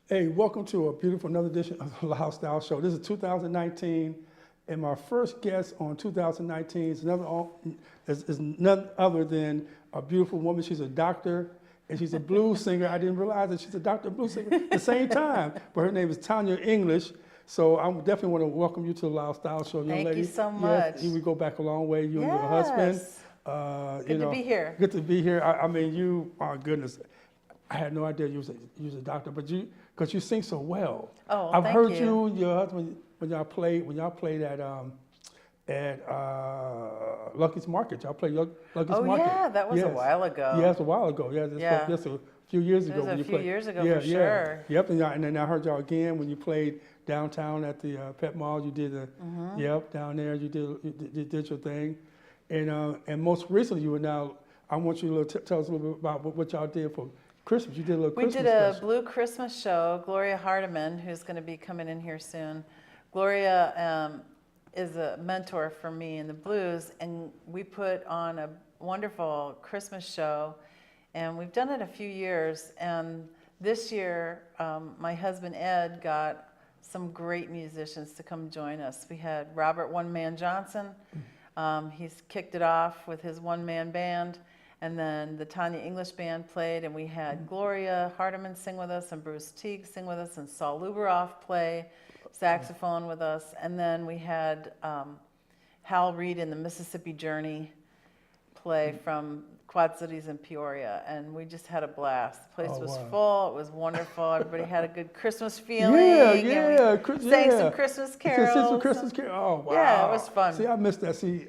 Hey, welcome to a beautiful another edition of the Lyle Style Show. This is 2019, and my first guest on 2019 is none other than a beautiful woman. She's a doctor, and she's a blues singer. I didn't realize that she's a doctor and blues singer at the same time, but her name is Tanya English. So I definitely want to welcome you to the Lyle Style Show, young lady. Thank you so much. Yes, we go back a long way, you and your husband. Good to be here. Good to be here. I mean, you, my goodness, I had no idea you was a doctor, but because you sing so well. Oh, I've thank heard you. you and your husband when y'all played at Lucky's Market. Y'all played Lucky's Oh Market. yeah, that was a Yes. while ago. Yeah, it's a while ago. Yeah, just a few years ago. It was when a you few played. years ago Yeah, for yeah. sure. Yep, and then I heard y'all again when you played downtown at the Pet Mall. You did yep, down there. You did your thing, and most recently you were now. I want you to tell us a little bit about what y'all did for Christmas. You did a little Christmas We did a special. Blue Christmas show. Gloria Hardiman, who's going to be coming in here soon. Gloria is a mentor for me in the blues, and we put on a wonderful Christmas show, and we've done it a few years. And this year, my husband Ed got some great musicians to come join us. We had Robert One Man Johnson. He's kicked it off with his one-man band. And then the Tanya English band played, and we had Gloria Hardiman sing with us, and Bruce Teague sing with us, and Saul Luberoff play saxophone with us. And then we had Hal Reed and the Mississippi Journey play from Quad Cities in Peoria, and we just had a blast. The place was full. It was wonderful. Everybody had a good Christmas feeling. Yeah. And we sang some Christmas carols. Some Christmas carols. Oh, wow. Yeah, it was fun. See, I missed that. See,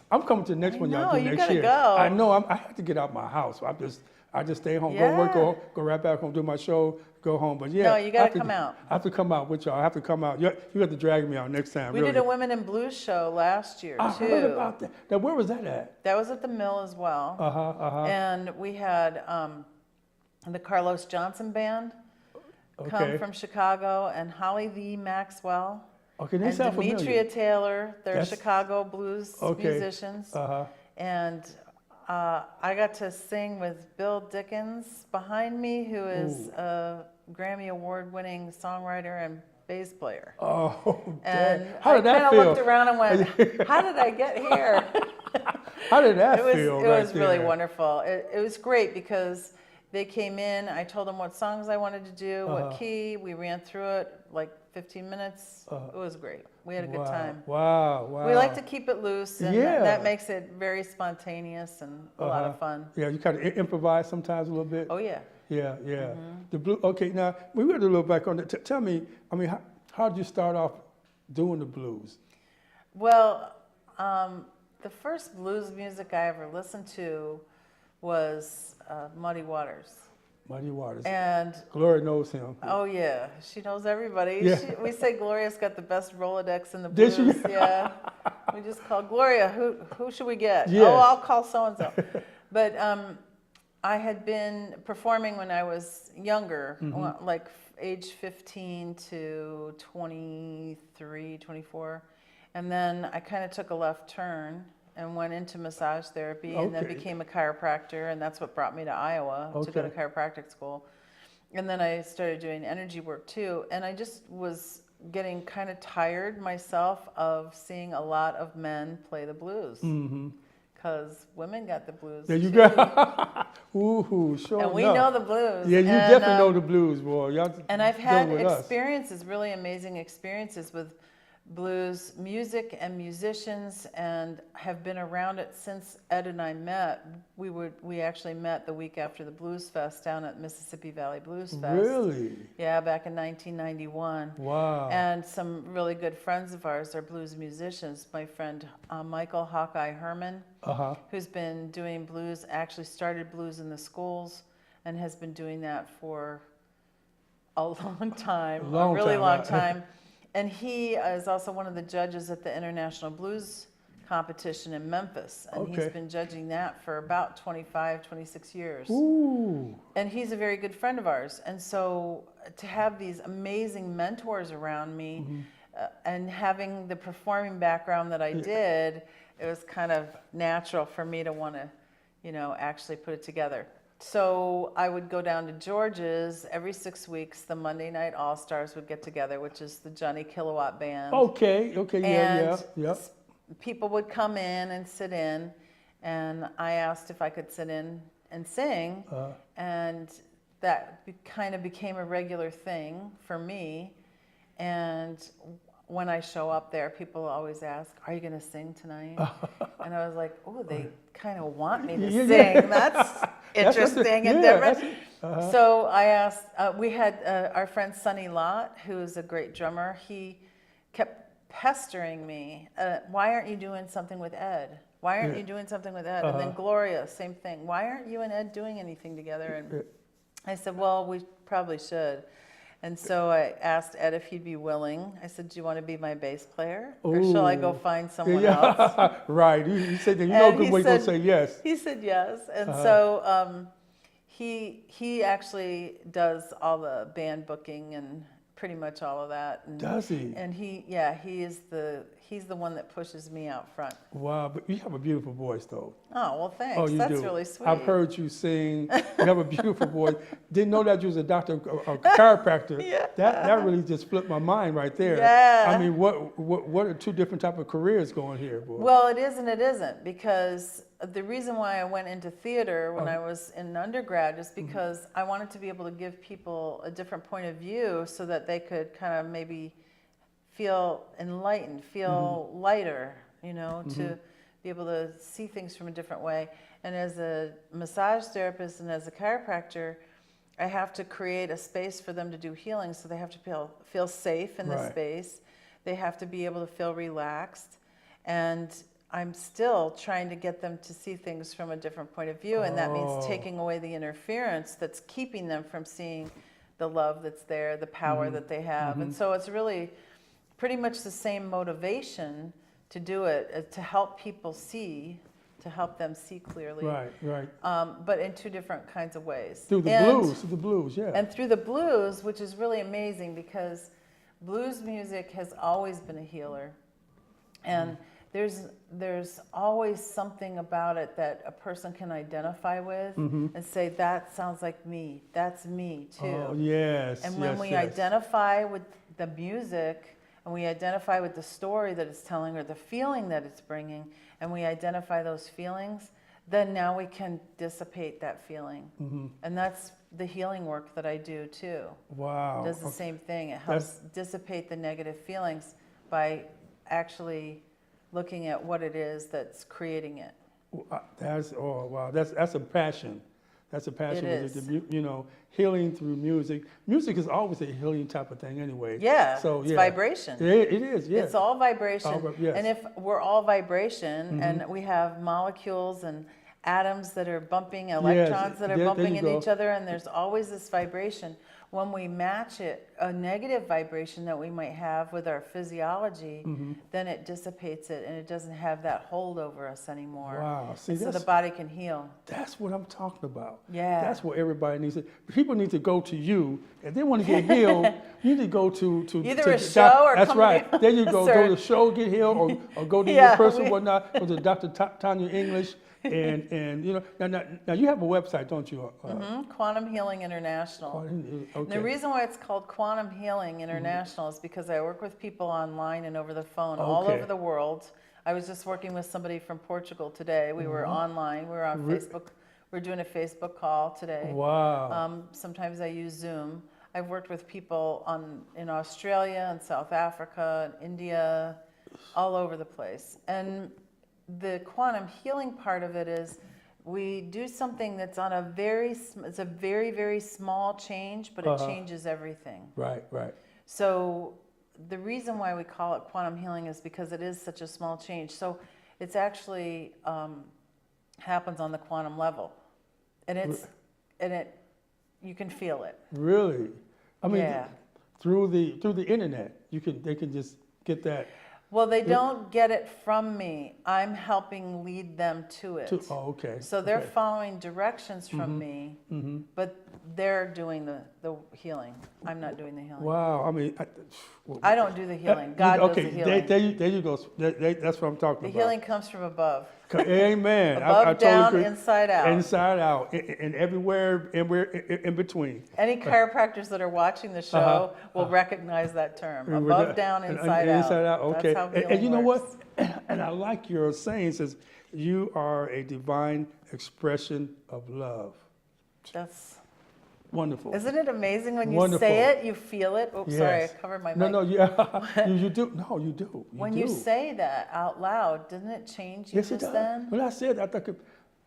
I'm coming to the next one y'all do you next gotta year. go. I know. I have to get out my house. I just stay home, go work, go right back home, do my show, go home. But yeah, No, you gotta come out. I have to come out with y'all. I have to come out. You have to drag me out next time. We really. did a Women in Blues show last year, I too. heard about that. Now, where was that at? That was at the Mill as well. And we had the Carlos Johnson Band come from Chicago, and Holly Lee Maxwell. Okay, they and sound Demetria familiar. Taylor. They're Chicago blues musicians. And I got to sing with Bill Dickens behind me, who is a Grammy Award-winning songwriter and bass player. Oh, and how did that feel? I kind of looked around and went, how did I get here? How did that feel? It was really wonderful. It was great because they came in, I told them what songs I wanted to do, what key, we ran through it like 15 minutes. It was great. We had a good time. Wow. We like to keep it loose, and that makes it very spontaneous and a lot of fun. Yeah, you kind of improvise sometimes a little bit. Oh, yeah. Yeah. The blue. Okay, now we were a little back on that. Tell me, I mean, how did you start off doing the blues? Well, the first blues music I ever listened to was Muddy Waters. Muddy Waters. And Gloria knows him. Oh yeah, she knows everybody. Yeah. We say Gloria's got the best Rolodex in the blues. Did she? Yeah. We just call Gloria. Who should we get? Yes. Oh, I'll call so and so. But I had been performing when I was younger, like age 15 to 23, 24, and then I kind of took a left turn and went into massage therapy, and then became a chiropractor, and that's what brought me to Iowa to go to chiropractic school. And then I started doing energy work too, and I just was getting kind of tired myself of seeing a lot of men play the blues. Because women got the blues. There you too. go. Ooh, sure And we enough. know the blues. Yeah, you definitely know the blues, boy. Y'all and I've had with us. experiences, really amazing experiences with blues music and musicians, and have been around it since Ed and I met. We actually met the week after the Blues Fest down at Mississippi Valley Blues Fest. Really? Yeah, back in 1991. Wow. And some really good friends of ours are blues musicians. My friend Michael Hawkeye Herman, who's been doing blues, actually started blues in the schools and has been doing that for a long time, a really long time. And he is also one of the judges at the International Blues Competition in Memphis. And he's been judging that for about 25, 26 years. Ooh. And he's a very good friend of ours. And so to have these amazing mentors around me and having the performing background that I did, it was kind of natural for me to want to, actually put it together. So I would go down to George's every 6 weeks. The Monday Night All-Stars would get together, which is the Johnny Kilowatt Band. Okay, And yeah. people would come in and sit in, and I asked if I could sit in and sing, and that kind of became a regular thing for me. And when I show up there, people always ask, "Are you going to sing tonight?" And I was like, "Oh, they kind of want me to sing. That's interesting and different." So I asked. We had our friend Sonny Lott, who is a great drummer. He kept pestering me. Why aren't you doing something with Ed? Why aren't you doing something with Ed? And then Gloria, same thing. Why aren't you and Ed doing anything together? And I said, well, we probably should. And so I asked Ed if he'd be willing. I said, do you want to be my bass player? Or shall I go find someone else? Right. You said that. You know a good way to say yes. He said yes. And so he actually does all the band booking and pretty much all of that. And, does he? And he's the one that pushes me out front. Wow, but you have a beautiful voice, though. Oh, well, thanks. Oh, you That's do. really sweet. I've heard you sing. You have a beautiful voice. Didn't know that you was a doctor, a chiropractor. Yeah. That really just flipped my mind right there. Yeah. I mean, what are two different type of careers going here, boy? Well, it is and it isn't, because the reason why I went into theater when I was in undergrad is because I wanted to be able to give people a different point of view so that they could kind of maybe feel enlightened, feel lighter, you know, to be able to see things from a different way. And as a massage therapist and as a chiropractor, I have to create a space for them to do healing, so they have to feel safe in the space. They have to be able to feel relaxed. And I'm still trying to get them to see things from a different point of view, and that means taking away the interference that's keeping them from seeing the love that's there, the power that they have. And so it's really pretty much the same motivation to do it, to help people see, to help them see clearly. Right. But in two different kinds of ways. Through the blues, yeah. And through the blues, which is really amazing because blues music has always been a healer. And there's always something about it that a person can identify with and say, that sounds like me. That's me too. Oh, yes. And when we identify with the music, and we identify with the story that it's telling or the feeling that it's bringing, and we identify those feelings, then now we can dissipate that feeling. And that's the healing work that I do too. Wow. It does the same thing. It helps dissipate the negative feelings by actually looking at what it is that's creating it. That's a passion. That's a passion. It is. You know, healing through music. Music is always a healing type of thing anyway. Yeah, so, it's vibration. It is, yes. It's all vibration. Yes. And if we're all vibration and we have molecules and atoms that are bumping, electrons that are bumping into each other, and there's always this vibration. When we match it, a negative vibration that we might have with our physiology, then it dissipates it and it doesn't have that hold over us anymore. Wow. See, so the body can heal. That's what I'm talking about. Yeah. That's what everybody needs to. People need to go to you. If they want to get healed, you need to go to either a show or that's come right. to There you go. Go to the show, get healed, or go to your person, whatnot. Go to Dr. Tanya English. And you know, now you have a website, don't you? Quantum Healing International. Okay. And the reason why it's called Quantum Healing International is because I work with people online and over the phone all over the world. I was just working with somebody from Portugal today. We were online. We were on Facebook. We're doing a Facebook call today. Wow. Sometimes I use Zoom. I've worked with people in Australia and South Africa and India, all over the place. And the quantum healing part of it is we do something that's on it's a very, very small change, but it changes everything. Right. So the reason why we call it quantum healing is because it is such a small change. So it's actually happens on the quantum level, and you can feel it. Really? I mean, through the internet, they can just get that. Well, they don't get it from me. I'm helping lead them to it. Okay. So they're following directions from me, but they're doing the healing. I'm not doing the healing. Wow. I mean, I don't do the healing. God does the healing. There you go. That's what I'm talking about. The healing comes from above. Amen. Above, down, agree. inside out. Inside out, and everywhere, and we're in between. Any chiropractors that are watching the show will recognize that term. And we're Above, done. down, And inside out. Inside out, okay. That's how healing And you know works. what? And I like your saying, says, you are a divine expression of love. That's Wonderful. Isn't it amazing when you Wonderful. say it, you feel it? Oops, sorry, I Yes. covered my No, mic. no, yeah, you do. No, you do. When you say that out loud, doesn't it change you Yes, it just does. then? When I said, I thought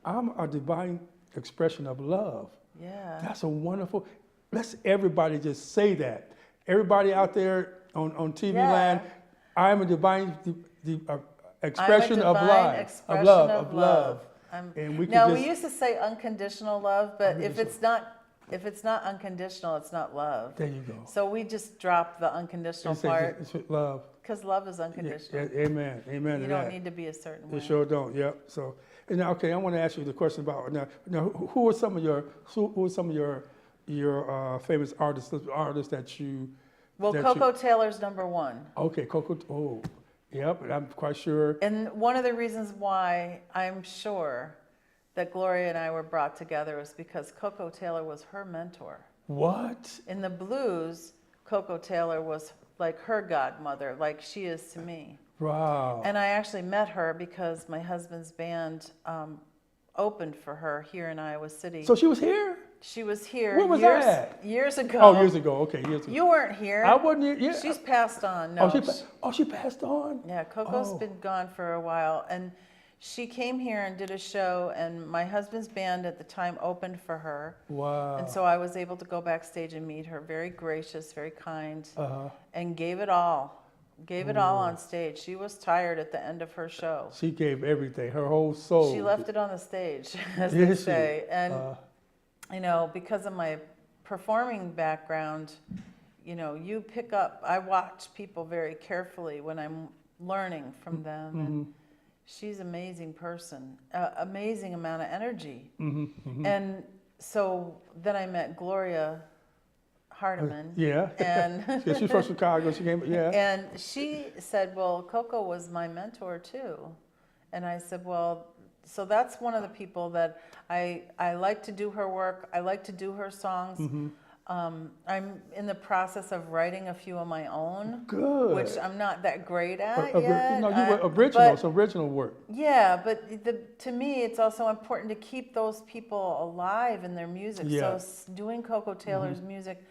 I'm a divine expression of love. Yeah. That's a wonderful. Let's everybody just say that. Everybody out there on TV Yeah. land, I'm a divine expression I'm a of divine love, expression of love. And we No, can we just, used to say unconditional love, but if it's not unconditional, it's not love. there you go. So we just dropped the unconditional part It's love. because love is Yeah, unconditional. amen. Amen You to don't that. need to be a certain You way. sure don't. Yep. So, and now, okay, I want to ask you the question about now. Who are some of your famous artists that you? Well, that Coco Taylor's number one. Okay, Coco. Oh, yep. I'm quite sure. And one of the reasons why I'm sure that Gloria and I were brought together was because Coco Taylor was her mentor. What? In the blues, Coco Taylor was like her godmother, like she is to me. Wow. And I actually met her because my husband's band opened for her here in Iowa City. So she was here? She was here Where was that? years ago. Oh, years ago. Okay, years ago. You weren't here. I wasn't here. Yeah. She's passed on. No. She passed on. Yeah, Coco's Oh. been gone for a while. And she came here and did a show, and my husband's band at the time opened for her. Wow. And so I was able to go backstage and meet her. Very gracious, very kind, Uh-huh. and gave it all. Gave it all on stage. She was tired at the end of her show. She gave everything, her whole soul. She left it on the stage, as Did they she? say. And, you know, because of my performing background, you know, you pick up, I watch people very carefully when I'm learning from them. And she's an amazing person, amazing amount of energy. And so then I met Gloria Hardiman. Yeah. And Yeah, she's from Chicago. She came. Yeah. and she said, well, Coco was my mentor too. And I said, well, so that's one of the people that I like to do her work. I like to do her songs. I'm in the process of writing a few of my own. Good. Which I'm not that great at yet. No, you were original. It's original work. Yeah, but to me, it's also important to keep those people alive in their music. Yeah. So doing Coco Taylor's music,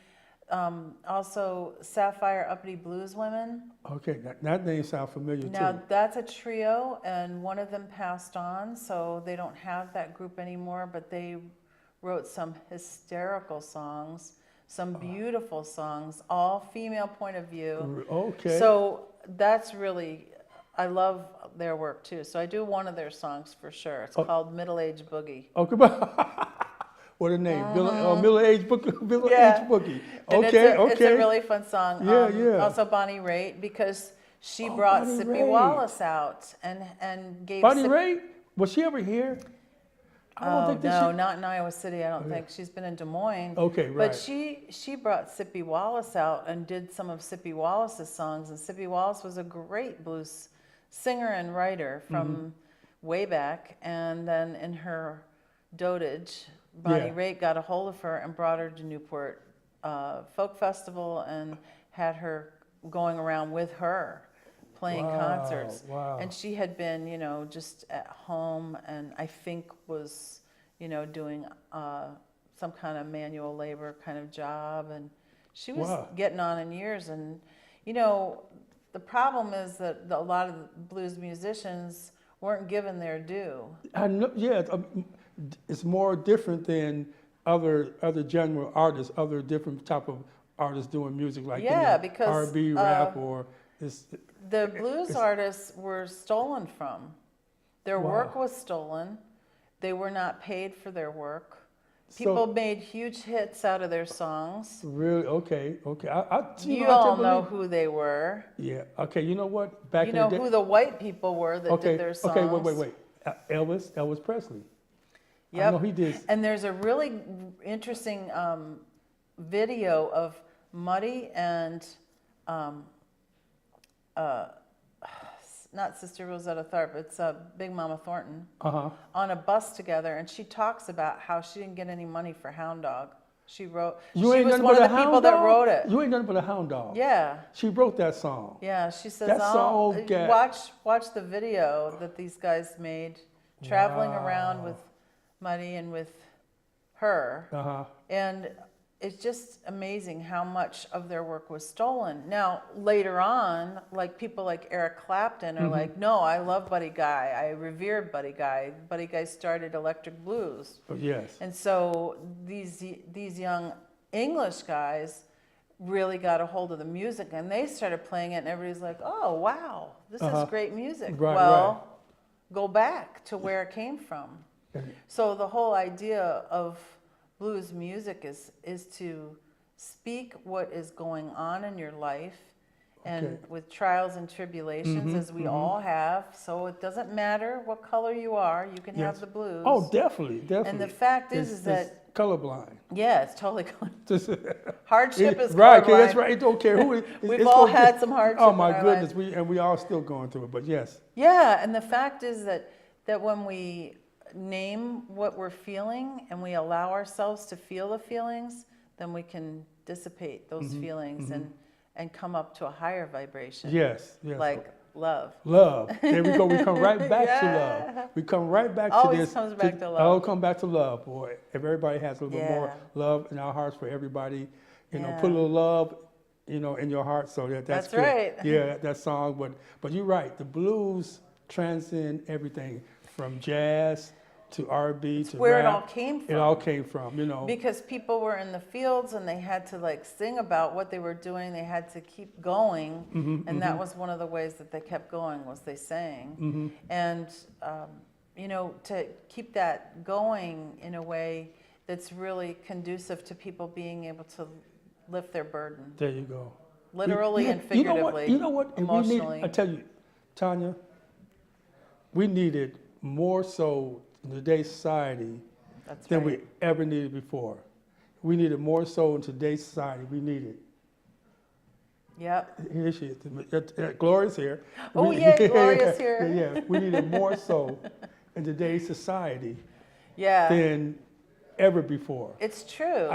also Sapphire Uppity Blues Women. Okay, that name sounds familiar Now too. that's a trio, and one of them passed on, so they don't have that group anymore. But they wrote some hysterical songs, some beautiful songs, all female point of view. Okay. So that's really, I love their work too. So I do one of their songs for sure. It's called Middle Age Boogie. Oh, come on. What a name. Middle Age Boogie. Yeah. Boogie. And Okay, it's a really fun song. Yeah, yeah. Also Bonnie Raitt, because she brought Bonnie Sippy Raitt. Wallace out and gave Bonnie Sip- Raitt? Was she ever here? I don't think that no, not in Iowa City. I don't think. She's been in Des Moines. Okay, right. But she brought Sippy Wallace out and did some of Sippy Wallace's songs. And Sippy Wallace was a great blues singer and writer from way back. And then in her dotage, Bonnie Raitt got a hold of her and brought her to Newport Folk Festival and had her going around with her, playing concerts. Wow. And she had been, you know, just at home, and I think was, you know, doing some kind of manual labor kind of job. And she was getting on in years. And, you know, the problem is that a lot of the blues musicians weren't given their due. I know, yeah, it's more different than other genre artists, other different type of artists doing music like because R&B, rap, or this. The blues artists were stolen from. Their work was stolen. They were not paid for their work. People made huge hits out of their songs. Really? Okay. You all know who they were. Yeah. Okay. You know what? Back You in know the day. who the white people were that did their songs. Okay. Wait. Elvis Presley. Yep. I know he did. And there's a really interesting video of Muddy and not Sister Rosetta Tharpe, it's Big Mama Thornton, Uh-huh. on a bus together, and she talks about how she didn't get any money for Hound Dog. She wrote. You she ain't was nothing one but of a the people hound that dog? wrote it. You ain't nothing but a hound dog. Yeah. She wrote that song. Yeah, she says, That song watch the video that these guys made, traveling around with Muddy and with her. Uh-huh. And it's just amazing how much of their work was stolen. Now, later on, like people like Eric Clapton are like, no, I love Buddy Guy. I revered Buddy Guy. Buddy Guy started electric blues. Oh, yes. And so these young English guys really got a hold of the music, and they started playing it, and everybody's like, oh, wow, this is great music. Right, well, go back to where it came from. So the whole idea of blues music is to speak what is going on in your life, and with trials and tribulations, as we all have. So it doesn't matter what color you are, you can have the blues. Oh, definitely. And the fact is that colorblind. yeah, it's totally hardship is right. colorblind. That's right. It don't care who. We've all had some hardship. Oh my in our goodness, lives. we all still going through it. But yes. Yeah, and the fact is that when we name what we're feeling and we allow ourselves to feel the feelings, then we can dissipate those feelings and come up to a higher vibration. Yes. Yes. Like love. Love. There we go. We come right back to love. We come right back to Always this. comes back to love. Always come back to love, boy. If everybody has a little bit more love in our hearts for everybody, you know, put a little love, you know, in your heart. So that's good. right. Yeah, that song. But you're right. The blues transcend everything from jazz to R&B to where rap. it all came from. It all came from, you know. Because people were in the fields and they had to like sing about what they were doing. They had to keep going, and that was one of the ways that they kept going, was they sang. And you know, to keep that going in a way that's really conducive to people being able to lift their burden, There you go. literally and figuratively. You know what? And emotionally. I tell you, Tanya, we needed more so in today's society than we ever needed before. We needed more so in today's society. We need it. Yep. Here she is. Gloria's here. Oh, yeah, Gloria's here. Yeah, we needed more so in today's society Yeah. than ever before. It's true.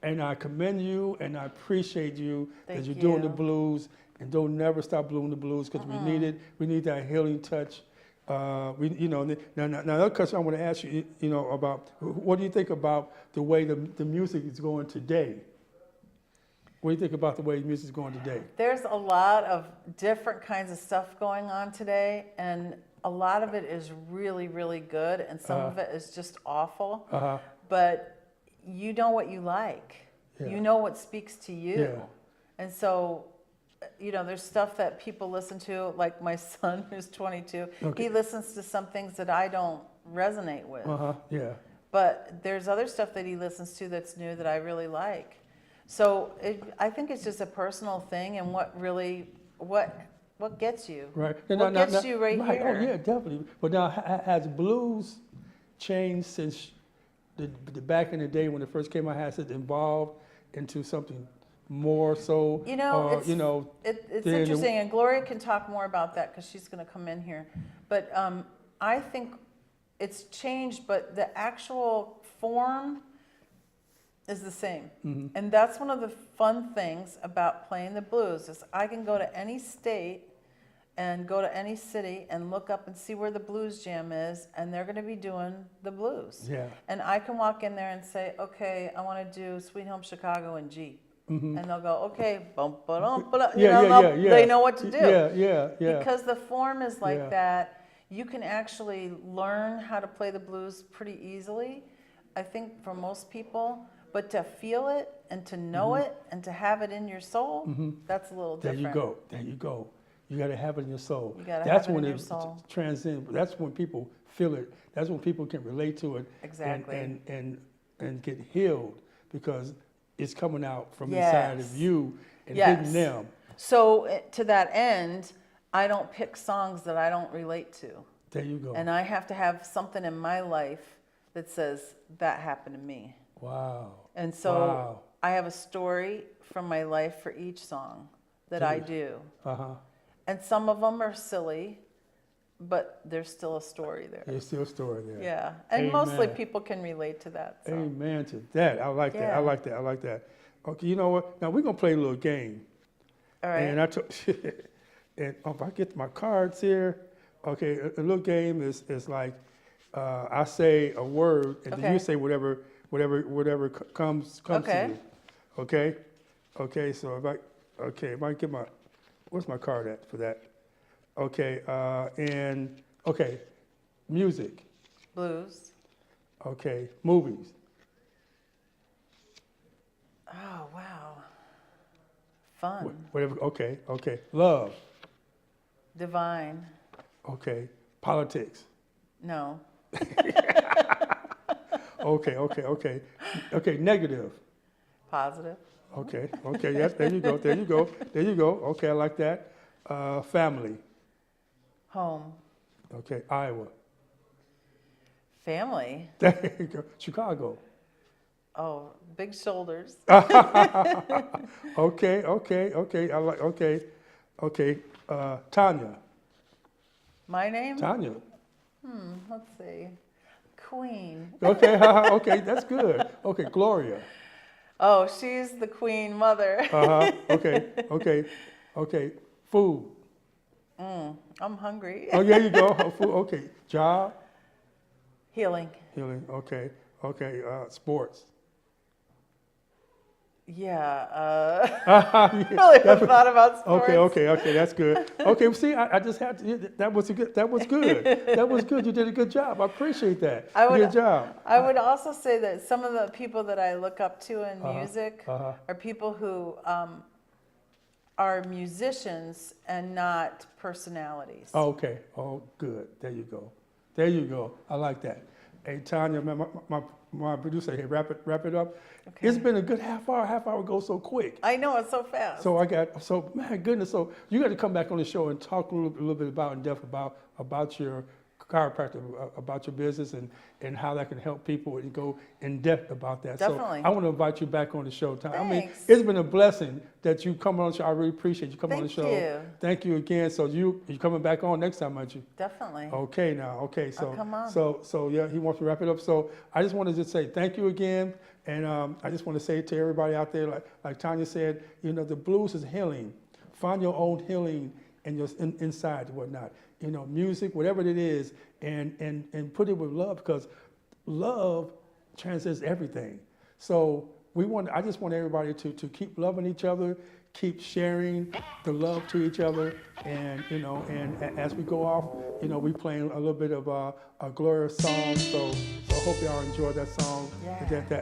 And I commend you and I appreciate you that Thank you're doing the you. blues, and don't never stop doing the blues, because we need it. We need that healing touch. Now another question I want to ask you, you know, about what do you think about the way the music is going today? What do you think about the way music is going today? There's a lot of different kinds of stuff going on today, and a lot of it is really, really good, and some of it is just awful. But you know what you like. Yeah. You know what speaks to you. Yeah. And so, you know, there's stuff that people listen to, like my son who's 22. Okay. He listens to some things that I don't resonate with. Yeah. But there's other stuff that he listens to that's new that I really like. So I think it's just a personal thing, and what gets you. Right. What gets you right Oh, here. yeah, definitely. But now, has blues changed since the back in the day when it first came out? Has it evolved into something more so? You know, it's than interesting, and Gloria can talk more about that because she's going to come in here. But I think it's changed, but the actual form is the same. And that's one of the fun things about playing the blues, is I can go to any state and go to any city and look up and see where the blues jam is, and they're going to be doing the blues. Yeah. And I can walk in there and say, okay, I want to do Sweet Home Chicago in G. And they'll go, okay, bump, they know what to do. Yeah. Because the form is like Yeah. that, you can actually learn how to play the blues pretty easily, I think, for most people. But to feel it and to know it and to have it in your soul, that's a little different. There you go. You got to have it in your soul. You gotta That's have it when in your soul. transcends. That's when people feel it. That's when people can relate to it. Exactly. And get healed, because it's coming out from Yes. inside of you and Yes. hitting them. So to that end, I don't pick songs that I don't relate to. There you go. And I have to have something in my life that says, that happened to me. Wow. And so Wow. I have a story from my life for each song that I do. And some of them are silly, but there's still a story there. There's still a story there. Yeah, and Amen. mostly people can relate to that. So. Amen to that. I like that. Yeah. I like that. I like that. Okay, you know what? Now we're gonna play a little game. All right. And I took, and if I get my cards here, okay, a little game is like, I say a word, and then Okay. you say whatever comes Okay. to you. Okay. Okay. So if I get my, where's my card at for that? Okay. And okay, music. Blues. Okay, movies. Oh, wow. Fun. Whatever. Okay. Okay, love. Divine. Okay, politics. No. Okay. Okay, negative. Positive. Okay. Yes. There you go. Okay, I like that. Family. Home. Okay. Iowa. Family. There you go. Chicago. Oh, big shoulders. Okay. I like. Okay. Tanya. My name? Tanya. Let's see. Queen. Okay. Okay. That's good. Okay. Gloria. Oh, she's the queen mother. Okay. Food. I'm hungry. Oh, there you go. Food. Okay. Job. Healing. Healing. Okay. Sports. Yeah. Really haven't thought about sports. Okay. That's good. Okay. See, I just had to. That was good. That was good. You did a good job. I appreciate that. Good job. I would also say that some of the people that I look up to in music are people who are musicians and not personalities. Okay. Oh, good. There you go. I like that. Hey, Tanya, my producer, hey, wrap it up. Okay. It's been a good half hour. Half hour goes so quick. I know, it's so fast. So my goodness. So you got to come back on the show and talk a little bit in depth about your chiropractor, about your business and how that can help people and go in depth about that. Definitely. So I want to invite you back on the show. Thanks. I mean, it's been a blessing that you come on the show. I really appreciate you coming on the show. Thank you. Thank you again. So you coming back on next time, aren't you? Definitely. Okay, now. Okay, so Oh, come on. So yeah, he wants to wrap it up. So I just want to just say thank you again, and I just want to say to everybody out there, like Tanya said, the blues is healing. Find your own healing in your inside and whatnot. Music, whatever it is, and put it with love, because love transcends everything. So I just want everybody to keep loving each other, keep sharing the love to each other, and as we go off, we playing a little bit of a glorious song. So I hope y'all enjoy that song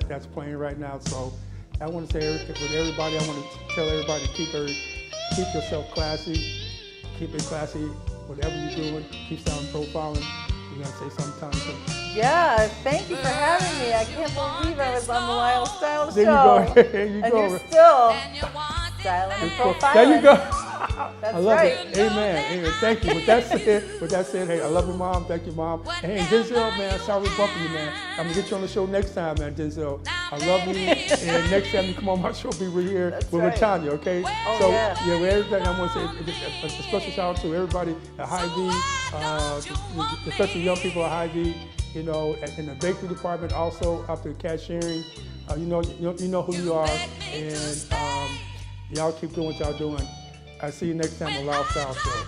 that's playing right now. So I want to say with everybody, I want to tell everybody to keep yourself classy, keep it classy, whatever you're doing, keep sound profiling. You're gonna say something, Tanya? Yeah, thank you for having me. I can't believe I was on the Lyle Style There Show. you go. There you and go. you're still styling and profiling. There you go. That's I love right. it. Amen. Thank you. With that said, hey, I love you, Mom. Thank you, Mom. And hey, Denzel, man, sorry for bumping you, man. I'm gonna get you on the show next time, man, Denzel. I love you. And next time you come on my show, be here with right. Tanya, okay? Oh, so yeah. with everything, I want to say a special shout out to everybody at High V, especially young people at High V. In the bakery department, also after cashiering, you know who you are, and y'all keep doing what y'all doing. I see you next time on Lyle Style Show.